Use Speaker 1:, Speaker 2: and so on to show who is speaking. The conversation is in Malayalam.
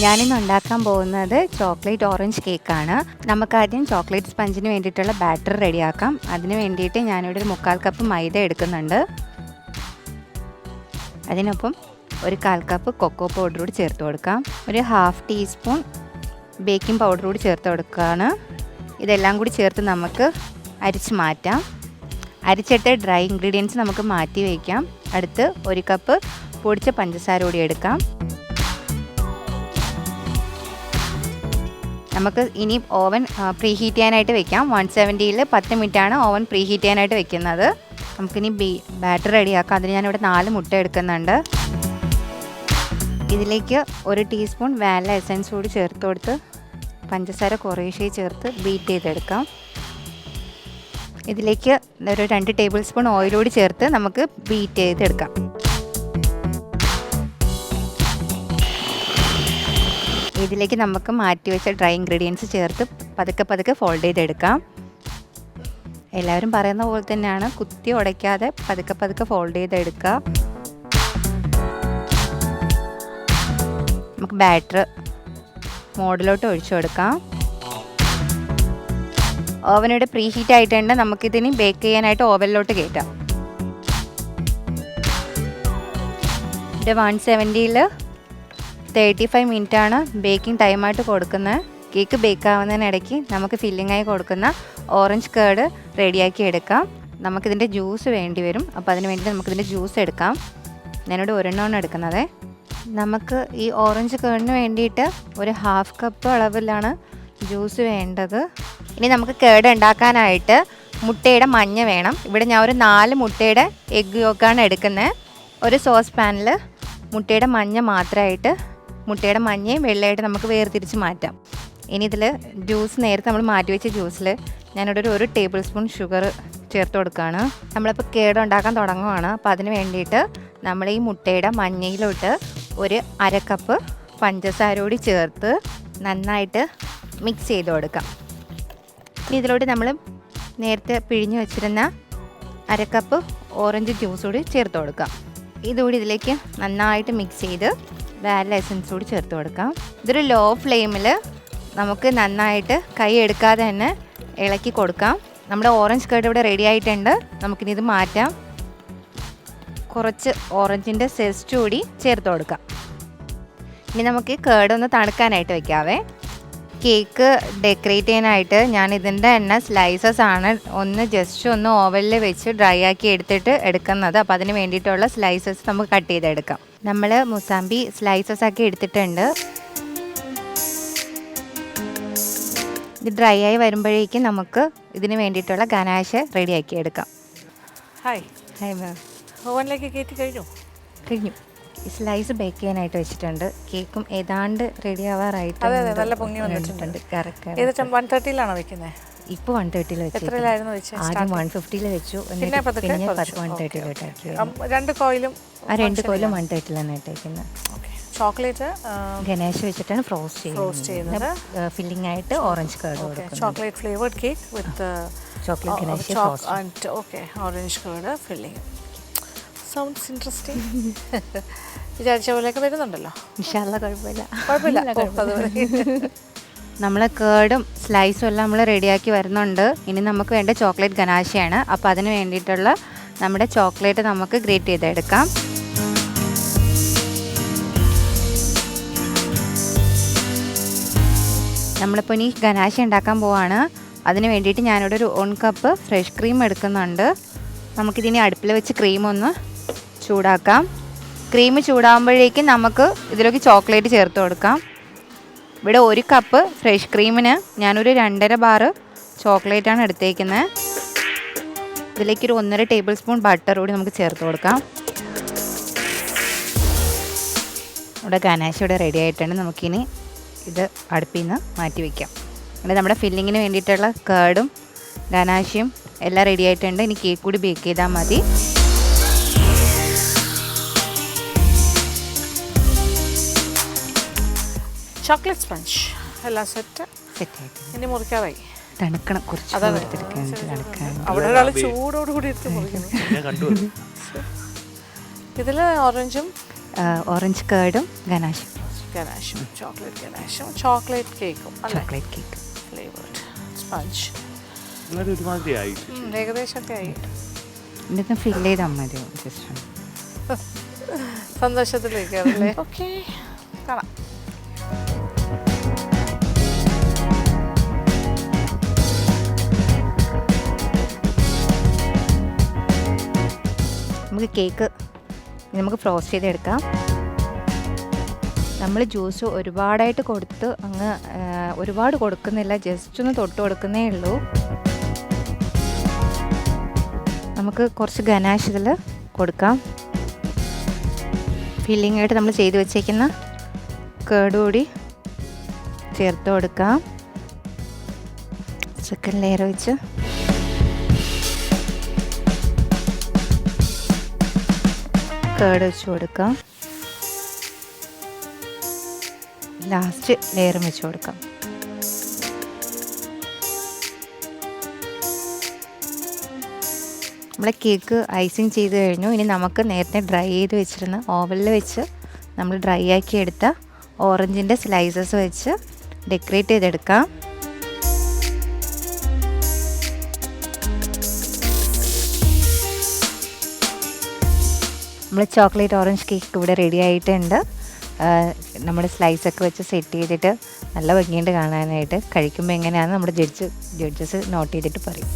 Speaker 1: ഞാനിന്ന് ഉണ്ടാക്കാൻ പോകുന്നത് ചോക്ലേറ്റ് ഓറഞ്ച് കേക്കാണ്. നമുക്കാദ്യം ചോക്ലേറ്റ് സ്പഞ്ചിന് വേണ്ടിയിട്ടുള്ള ബാറ്റർ റെഡിയാക്കാം. അതിന് വേണ്ടിയിട്ട് ഞാനിവിടെ ഒരു 1/4 കപ്പ് മൈദ എടുക്കുന്നുണ്ട്. അതിനൊപ്പം ഒരു 1/4 കപ്പ് കൊക്കോ പൗഡർ കൂടി ചേർത്ത് കൊടുക്കാം. ഒരു 1/2 ടീസ്പൂൺ ബേക്കിംഗ് പൗഡർ കൂടി ചേർത്ത് കൊടുക്കുകയാണ്. ഇതെല്ലാം കൂടി ചേർത്ത് നമുക്ക് അരിച്ച് മാറ്റാം. അരിച്ചിട്ട് ഡ്രൈ ഇൻഗ്രീഡിയൻസ് നമുക്ക് മാറ്റി വയ്ക്കാം. അടുത്ത് 1 കപ്പ് പൊടിച്ച പഞ്ചസാര കൂടി എടുക്കാം. നമുക്ക് ഇനി ഓവൻ പ്രീ ഹീറ്റ് ചെയ്യാനായിട്ട് വെക്കാം. 170-ൽ 10 മിനിറ്റാണ് ഓവൻ പ്രീ ഹീറ്റ് ചെയ്യാനായിട്ട് വെക്കുന്നത്. നമുക്കിനി ബാറ്റർ റെഡിയാക്കാം. അതിന് ഞാനിവിടെ 4 മുട്ട എടുക്കുന്നുണ്ട്. ഇതിലേക്ക് 1 ടീസ്പൂൺ വാനില എസൻസ് കൂടി ചേർത്ത് കൊടുത്ത് പഞ്ചസാര കുറേശ്ശെ ചേർത്ത് ബീറ്റ് ചെയ്തെടുക്കാം. ഇതിലേക്ക് ഒരു 2 ടേബിൾ സ്പൂൺ ഓയിൽ കൂടി ചേർത്ത് നമുക്ക് ബീറ്റ് ചെയ്തെടുക്കാം. ഇതിലേക്ക് നമുക്ക് മാറ്റി വെച്ച ഡ്രൈ ഇൻഗ്രീഡിയൻസ് ചേർത്ത് പതുക്കെ ഫോൾഡ് ചെയ്തെടുക്കാം. എല്ലാവരും പറയുന്ന പോലെ തന്നെയാണ്, കുത്തി ഉടയ്ക്കാതെ പതുക്കെ ഫോൾഡ് ചെയ്തെടുക്കുക. നമുക്ക് ബാറ്റർ മോഡിലോട്ട് ഒഴിച്ചു കൊടുക്കാം. ഓവനിവിടെ പ്രീ ഹീറ്റ് ആയിട്ടുണ്ട്. നമുക്കിതിന് ബേക്ക് ചെയ്യാനായിട്ട് ഓവനിലോട്ട് കയറ്റാം. ഇവിടെ 170-ൽ 35 മിനിറ്റാണ് ബേക്കിംഗ് ടൈമായിട്ട് കൊടുക്കുന്നത്. കേക്ക് ബേക്ക് ആവുന്നതിനിടയ്ക്ക് നമുക്ക് ഫില്ലിങ്ങായി കൊടുക്കുന്ന ഓറഞ്ച് കേർഡ് റെഡിയാക്കി എടുക്കാം. നമുക്കിതിൻ്റെ ജ്യൂസ് വേണ്ടി വരും. അപ്പോൾ അതിന് വേണ്ടി നമുക്കിതിൻ്റെ ജ്യൂസ് എടുക്കാം. ഞാനിവിടെ ഒരെണ്ണമാണ് എടുക്കുന്നത്. നമുക്ക് ഈ ഓറഞ്ച് കേർഡിന് വേണ്ടിയിട്ട് ഒരു 1/2 കപ്പ് അളവിലാണ് ജ്യൂസ് വേണ്ടത്. ഇനി നമുക്ക് കേർഡ് ഉണ്ടാക്കാനായിട്ട് മുട്ടയുടെ മഞ്ഞ വേണം. ഇവിടെ ഞാൻ ഒരു 4 മുട്ടയുടെ എഗ്ഗ് യോക്കാണ് എടുക്കുന്നത്. ഒരു സോസ് പാനിൽ മുട്ടയുടെ മഞ്ഞ മാത്രമായിട്ട് മുട്ടയുടെ മഞ്ഞയും വെള്ളയായിട്ട് നമുക്ക് വേർതിരിച്ച് മാറ്റാം. ഇനി ഇതിൽ ജ്യൂസ് നേരത്തെ നമ്മൾ മാറ്റി വെച്ച ജ്യൂസിൽ ഞാനിവിടെ ഒരു 1 ടേബിൾ സ്പൂൺ ഷുഗർ ചേർത്ത് കൊടുക്കുകയാണ്. നമ്മളിപ്പോൾ കേട് ഉണ്ടാക്കാൻ തുടങ്ങുകയാണ്. അപ്പോൾ അതിന് വേണ്ടിയിട്ട് നമ്മൾ ഈ മുട്ടയുടെ മഞ്ഞയിലോട്ട് ഒരു 1/2 കപ്പ് പഞ്ചസാര കൂടി ചേർത്ത് നന്നായിട്ട് മിക്സ് ചെയ്ത് കൊടുക്കാം. ഇനി ഇതിലോട്ട് നമ്മൾ നേരത്തെ പിഴിഞ്ഞ് വെച്ചിരുന്ന 1/2 കപ്പ് ഓറഞ്ച് ജ്യൂസ് കൂടി ചേർത്ത് കൊടുക്കാം. ഇതുകൂടി ഇതിലേക്ക് നന്നായിട്ട് മിക്സ് ചെയ്ത് വാനില എസൻസ് കൂടി ചേർത്ത് കൊടുക്കാം. ഇതൊരു ലോ ഫ്ലെയിമിൽ നമുക്ക് നന്നായിട്ട് കൈ എടുക്കാതെ തന്നെ ഇളക്കി കൊടുക്കാം. നമ്മുടെ ഓറഞ്ച് കേർഡ് ഇവിടെ റെഡി ആയിട്ടുണ്ട്. നമുക്കിനി ഇത് മാറ്റാം. കുറച്ച് ഓറഞ്ചിൻ്റെ സെസ്റ്റ് കൂടി ചേർത്ത് കൊടുക്കാം. ഇനി നമുക്ക് കേർഡ് ഒന്ന് തണുക്കാനായിട്ട് വെക്കാവേ. കേക്ക് ഡെക്കറേറ്റ് ചെയ്യാനായിട്ട് ഞാൻ ഇതിൻ്റെ തന്നെ സ്ലൈസസ് ആണ് ജസ്റ്റ് ഒന്ന് ഓവനിൽ വെച്ച് ഡ്രൈ ആക്കി എടുക്കുന്നത്. അപ്പോൾ അതിന് വേണ്ടിയിട്ടുള്ള സ്ലൈസസ് നമുക്ക് കട്ട് ചെയ്തെടുക്കാം. നമ്മൾ മുസാമ്പി സ്ലൈസസ് ആക്കി എടുത്തിട്ടുണ്ട്. ഇത് ഡ്രൈ ആയി വരുമ്പോഴേക്കും നമുക്ക് ഇതിന് വേണ്ടിയിട്ടുള്ള ഗനാഷ് റെഡിയാക്കി എടുക്കാം.
Speaker 2: ഹായ്
Speaker 1: മാം,
Speaker 2: ഓവനിലേക്ക് കയറ്റി കഴിഞ്ഞു.
Speaker 1: ഈ സ്ലൈസ് ബേക്ക് ചെയ്യാനായിട്ട് വെച്ചിട്ടുണ്ട്. കേക്കും ഏതാണ്ട് റെഡി ആവാറായിട്ട്
Speaker 2: നല്ല പൊങ്ങി വന്നിട്ടുണ്ട്. 130-ലാണോ വെക്കുന്നത്?
Speaker 1: ഇപ്പോൾ 130-ൽ വെച്ചു.
Speaker 2: എത്രയിലായിരുന്നു വെച്ചത്?
Speaker 1: ആദ്യം 150-ൽ വെച്ചു. പിന്നെ 130-ൽ
Speaker 2: 2 കോയിലും
Speaker 1: 2 കോയിലും 130-ൽ തന്നെ ഇട്ടേക്കുന്നത്.
Speaker 2: ചോക്ലേറ്റ്
Speaker 1: ഗണേശ് വെച്ചിട്ടാണ് ഫ്രോസ്റ്റ് ചെയ്യുന്നത്. ഫില്ലിംഗ് ആയിട്ട് ഓറഞ്ച് കേർഡ് കൊടുക്കും.
Speaker 2: ചോക്ലേറ്റ് ഫ്ലേവർഡ് കേക്ക് വിത്ത്
Speaker 1: chocolate Ganesh frost.
Speaker 2: Okay, orange curd filling. Sounds interesting. വിചാരിച്ച പോലെയൊക്കെ വരുന്നുണ്ടല്ലോ.
Speaker 1: ഇൻഷാല്ലാ കുഴപ്പമില്ല. നമ്മൾ കേർഡും സ്ലൈസും എല്ലാം നമ്മൾ റെഡിയാക്കി വരുന്നുണ്ട്. ഇനി നമുക്ക് വേണ്ട ചോക്ലേറ്റ് ഗനാശയാണ്. അപ്പോൾ അതിന് വേണ്ടിയിട്ടുള്ള നമ്മുടെ ചോക്ലേറ്റ് നമുക്ക് ഗ്രേറ്റ് ചെയ്തെടുക്കാം. നമ്മളിപ്പോൾ ഇനി ഗനാശ ഉണ്ടാക്കാൻ പോവാണ്. അതിന് വേണ്ടിയിട്ട് ഞാനിവിടെ ഒരു 1 കപ്പ് ഫ്രഷ് ക്രീം എടുക്കുന്നുണ്ട്. നമുക്കിതിനി അടുപ്പിൽ വെച്ച് ക്രീം ഒന്ന് ചൂടാക്കാം. ക്രീം ചൂടാകുമ്പോഴേക്കും നമുക്ക് ഇതിലേക്ക് ചോക്ലേറ്റ് ചേർത്ത് കൊടുക്കാം. ഇവിടെ 1 കപ്പ് ഫ്രഷ് ക്രീമിന് ഞാനൊരു 2.5 ബാർ ചോക്ലേറ്റാണ് എടുത്തേക്കുന്നത്. ഇതിലേക്കൊരു 1.5 ടേബിൾ സ്പൂൺ ബട്ടർ കൂടി നമുക്ക് ചേർത്ത് കൊടുക്കാം. ഇവിടെ ഗനാശ് ഇവിടെ റെഡി ആയിട്ടുണ്ട്. നമുക്കിനി ഇത് അടുപ്പിൽ നിന്ന് മാറ്റി വയ്ക്കാം. ഇവിടെ നമ്മുടെ ഫില്ലിങ്ങിന് വേണ്ടിയിട്ടുള്ള കേർഡും ഗനാശയും എല്ലാം റെഡി ആയിട്ടുണ്ട്. ഇനി കേക്ക് കൂടി ബേക്ക് ചെയ്താൽ മതി.
Speaker 2: ചോക്ലേറ്റ് സ്പഞ്ച് എല്ലാം സെറ്റ്
Speaker 1: ആയിട്ട്
Speaker 2: ഇനി മുറിക്കാറായി.
Speaker 1: തണുക്കണം, കുറച്ച്
Speaker 2: അവിടെ ഒരാൾ ചൂടോടുകൂടി എടുത്ത് മുറിക്കുന്നു. ഇതിൽ ഓറഞ്ചും
Speaker 1: ഓറഞ്ച് കേർഡും ഗനാശും.
Speaker 2: ഗനാഷും ചോക്ലേറ്റ് കേക്കും അല്ലേ?
Speaker 1: Chocolate cake.
Speaker 2: Flavoured sponge.
Speaker 3: എന്നാലും ഒരുമാതിരി ആയിട്ട്
Speaker 2: ഏകദേശമൊക്കെ ആയി.
Speaker 1: ഇതൊന്ന് ഫില്ല് ചെയ്താൽ മതിയോ ജസ്റ്റ്?
Speaker 2: സന്തോഷത്തിലേക്കാണല്ലേ? ഓക്കെ, കാണാം.
Speaker 1: നമുക്ക് കേക്ക് നമുക്ക് ഫ്രോസ്റ്റ് ചെയ്തെടുക്കാം. നമ്മൾ ജ്യൂസ് ഒരുപാടായിട്ട് കൊടുത്ത് അങ്ങ് ഒരുപാട് കൊടുക്കുന്നില്ല, ജസ്റ്റ് ഒന്ന് തൊട്ട് കൊടുക്കുന്നേ ഉള്ളൂ. നമുക്ക് കുറച്ച് ഗനാഷ് ഇതിൽ കൊടുക്കാം. ഫില്ലിംഗ് ആയിട്ട് നമ്മൾ ചെയ്ത് വെച്ചേക്കുന്ന കേട് കൂടി ചേർത്ത് കൊടുക്കാം. സെക്കൻഡ് ലെയർ വെച്ച് കേട് വെച്ച് കൊടുക്കാം. ലാസ്റ്റ് ലെയറും വെച്ച് കൊടുക്കാം. നമ്മളെ കേക്ക് ഐസിങ് ചെയ്ത് കഴിഞ്ഞു. ഇനി നമുക്ക് നേരത്തെ ഡ്രൈ ചെയ്ത് വെച്ചിരുന്ന ഓവനിൽ വെച്ച് നമ്മൾ ഡ്രൈ ആക്കി എടുത്ത ഓറഞ്ചിൻ്റെ സ്ലൈസസ് വെച്ച് ഡെക്കറേറ്റ് ചെയ്തെടുക്കാം. നമ്മൾ ചോക്ലേറ്റ് ഓറഞ്ച് കേക്ക് ഇവിടെ റെഡി ആയിട്ടുണ്ട്. നമ്മുടെ സ്ലൈസൊക്കെ വെച്ച് സെറ്റ് ചെയ്തിട്ട് നല്ല ഭംഗിയുണ്ട് കാണാനായിട്ട്. കഴിക്കുമ്പോൾ എങ്ങനെയാണെന്ന് നമ്മുടെ ജഡ്ജസ് നോട്ട് ചെയ്തിട്ട് പറയും.